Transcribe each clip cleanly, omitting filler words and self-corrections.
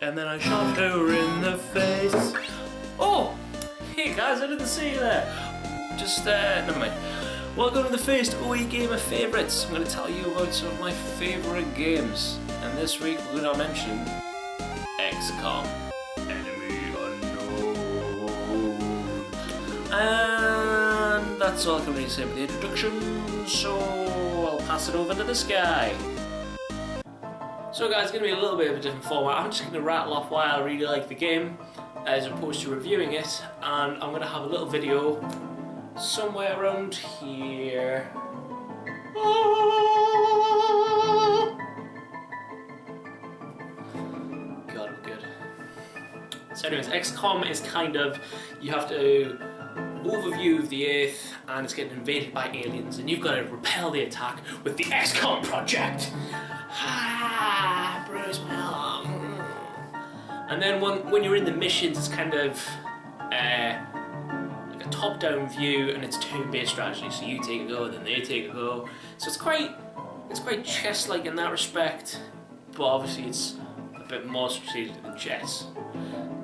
and then I shot her in the face. Oh! Hey guys, I didn't see you there. Just, never mind. Welcome to the first OE Gamer Favourites. I'm going to tell you about some of my favourite games. And this week we're going to mention XCOM. Enemy Unknown. And that's all I can really say with the introduction, so I'll pass it over to this guy. So guys, it's going to be a little bit of a different format. I'm just going to rattle off why I really like the game as opposed to reviewing it, and I'm going to have a little video somewhere around here. God, I'm good. So anyways, XCOM is kind of, you have to overview of the Earth and it's getting invaded by aliens and you've got to repel the attack with the XCOM project. Bruce Mel. And then when you're in the missions, it's kind of like a top-down view, and it's turn-based strategy. So you take a go, then they take a go. So it's quite chess-like in that respect, but obviously it's a bit more strategic than chess.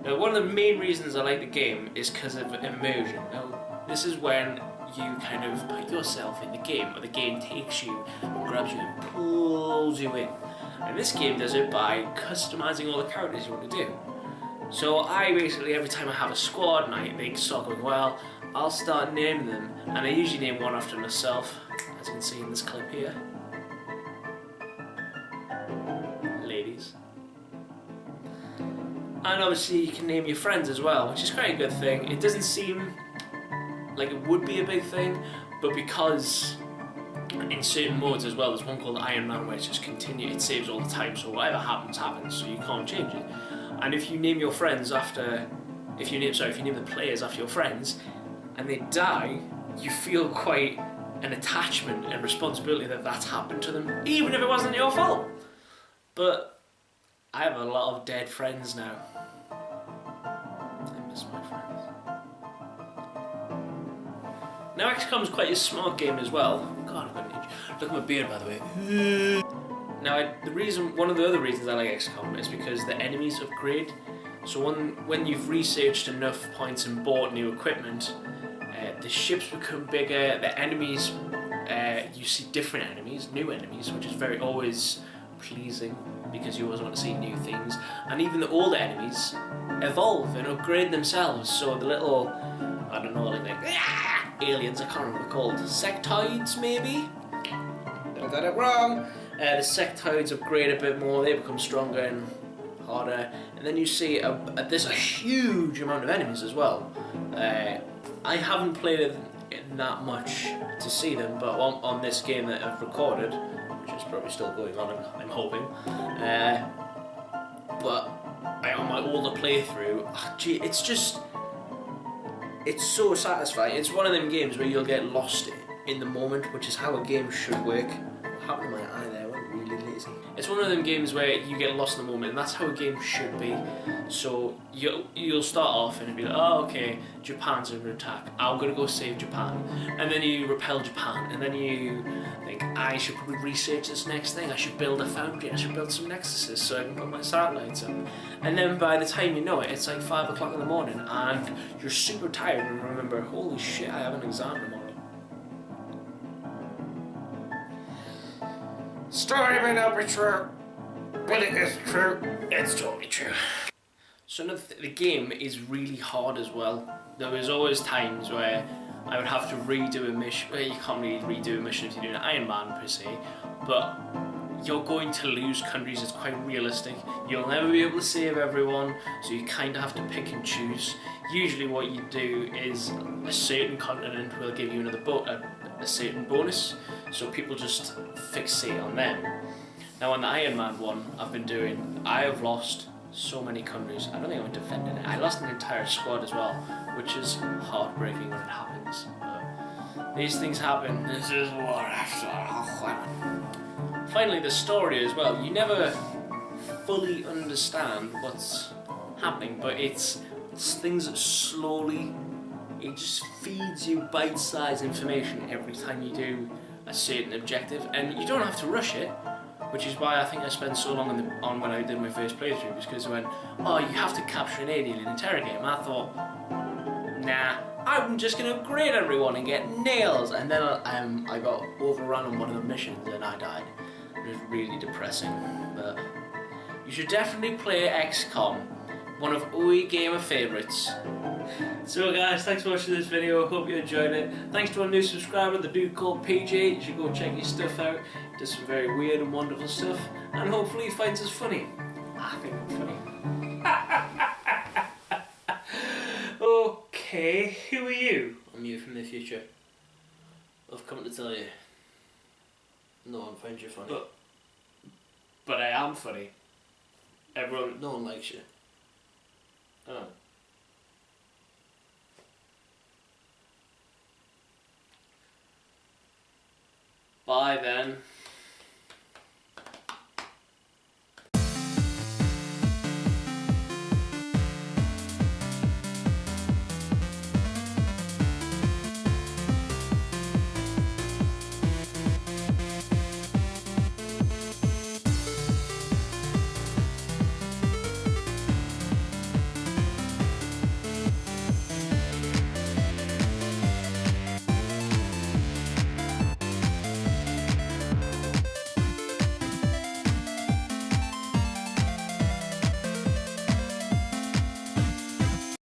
Now, one of the main reasons I like the game is because of immersion. Now, this is when you kind of put yourself in the game, or the game takes you and grabs you and pulls you in. And this game does it by customizing all the characters you want to do. So I basically, every time I have a squad and they start going well, I'll start naming them, and I usually name one after myself, as you can see in this clip here. Ladies. And obviously you can name your friends as well, which is quite a good thing. It doesn't seem like it would be a big thing, but because in certain modes as well, there's one called Iron Man where it's just it saves all the time, so whatever happens, so you can't change it. And if you name your friends after, if you name the players after your friends, and they die, you feel quite an attachment and responsibility that that's happened to them, even if it wasn't your fault. But I have a lot of dead friends now. I miss my friends. Now XCOM is quite a smart game as well. God, I've got an itch. Look at my beard, by the way. Now, one of the other reasons I like XCOM is because the enemies upgrade. So when you've researched enough points and bought new equipment, the ships become bigger. The enemies, you see different enemies, new enemies, which is always pleasing because you always want to see new things. And even the older enemies evolve and upgrade themselves. So the little, I don't know, like aliens, I can't remember what they're called, sectoids maybe? I got it wrong. The sectoids upgrade a bit more, they become stronger and harder, and then you see there's a huge amount of enemies as well. I haven't played it that much to see them, but on this game that I've recorded, which is probably still going on, I'm hoping, but on my older playthrough, gee, it's so satisfying. It's one of them games where you'll get lost in the moment, which is how a game should work. What happened to my eye there? I went really lazy. It's one of them games where you get lost in the moment, and that's how a game should be. So you'll start off and it'll be like, oh, okay, Japan's under attack. I'm gonna go save Japan, and then you repel Japan, and then you think, I should probably research this next thing. I should build a foundry. I should build some nexuses so I can put my satellites up. And then by the time you know it, it's like 5 o'clock in the morning, and you're super tired and remember, holy shit, I have an exam tomorrow. Story may not be true, but it is true. It's totally true. So the game is really hard as well. There was always times where I would have to redo a mission. Well, you can't really redo a mission if you're doing an Iron Man per se, but you're going to lose countries. It's quite realistic. You'll never be able to save everyone, so you kind of have to pick and choose. Usually what you do is a certain continent will give you a certain bonus, so people just fixate on them. Now on the Iron Man one I have lost so many countries. I don't think I'm defending it. I lost an entire squad as well, which is heartbreaking when it happens. But these things happen. This is war after all. Finally, the story as well. You never fully understand what's happening, but it's things that slowly, it just feeds you bite-sized information every time you do a certain objective, and you don't have to rush it. which is why I think I spent so long on when I did my first playthrough, because I went, oh, you have to capture an alien and interrogate him. I thought, nah, I'm just going to upgrade everyone and get nails. And then I got overrun on one of the missions and I died. It was really depressing. But you should definitely play XCOM, one of OE Gamer favourites. So guys, thanks for watching this video, hope you enjoyed it. Thanks to our new subscriber, the dude called PJ. You should go check his stuff out. He does some very weird and wonderful stuff, and hopefully he finds us funny. I think I'm funny. Okay, who are you? I'm you from the future. I've come to tell you, no one finds you funny. But I am funny. No one likes you. Oh. Bye then.